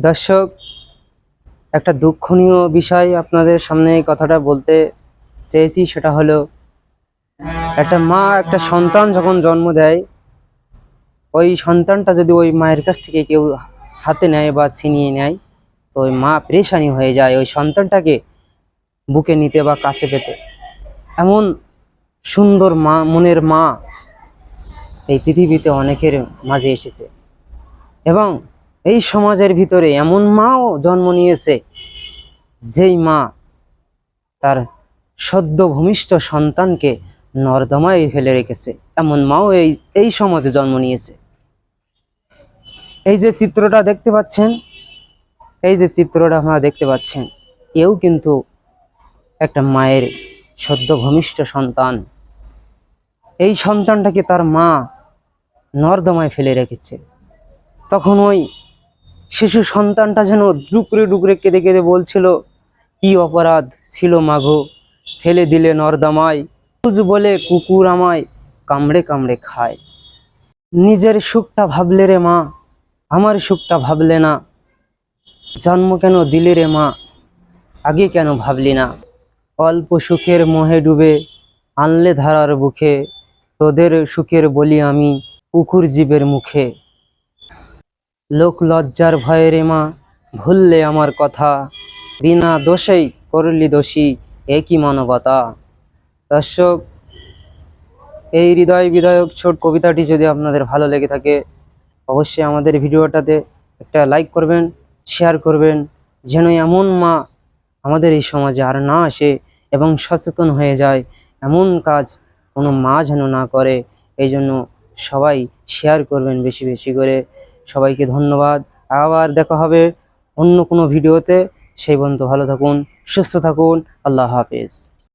দর্শক, একটা দুঃখনীয় বিষয় আপনাদের সামনে এই কথাটা বলতে চেয়েছি। সেটা হলো, একটা মা একটা সন্তান যখন জন্ম দেয়, ওই সন্তানটা যদি ওই মায়ের কাছ থেকে কেউ হাতে নেয় বা ছিনিয়ে নেয়, তো ওই মা পেরেশানি হয়ে যায় ওই সন্তানটাকে বুকে নিতে বা কাছে পেতে। এমন সুন্দর মা, মনের মা এই পৃথিবীতে অনেকের মাঝে এসেছে, এবং এই সমাজের ভিতরে এমন মাও জন্ম নিয়েছে যেই মা তার সদ্য ভূমিষ্ঠ সন্তানকে নর্দমায় ফেলে রেখেছে। এমন মাও এই সমাজে জন্ম নিয়েছে। এই যে চিত্রটা দেখতে পাচ্ছেন, আপনারা দেখতে পাচ্ছেন, এও কিন্তু একটা মায়ের সদ্য ভূমিষ্ঠ সন্তান। এই সন্তানটাকে তার মা নর্দমায় ফেলে রেখেছে। তখন ওই শিশু সন্তানটা যেন ডুকরে ডুকরে কেঁদে কেঁদে বলছিল, কি অপরাধ ছিল মাগো, ফেলে দিলে নর্দমায়, বুঝ বলে কুকুর আমায় কামড়ে কামড়ে খায়। নিজের সুখটা ভাবলে রে মা, আমার সুখটা ভাবলে না। জন্ম কেন দিলে রে মা, আগে কেন ভাবলি না। অল্প সুখের মোহে ডুবে আনলে ধারার বুকে, তোদের সুখের বলি আমি কুকুর জীবের মুখে। লোক লজ্জার ভয়ে রে মা, ভুললে আমার কথা, বিনা দোষেই করলি দোষী, একই মানবতা। দর্শক, এই হৃদয় বিদায়ক ছোট কবিতাটি যদি আপনাদের ভালো লেগে থাকে, অবশ্যই আমাদের ভিডিওটাতে একটা লাইক করবেন, শেয়ার করবেন, যেন এমন মা আমাদের এই সমাজে আর না আসে এবং সচেতন হয়ে যায়। এমন কাজ কোনো মা যেন না করে। এই জন্য সবাই শেয়ার করবেন বেশি বেশি করে। সবাইকে ধন্যবাদ। আবার দেখা হবে অন্য কোনো ভিডিওতে। সেই পর্যন্ত ভালো থাকুন, সুস্থ থাকুন। আল্লাহ হাফেজ।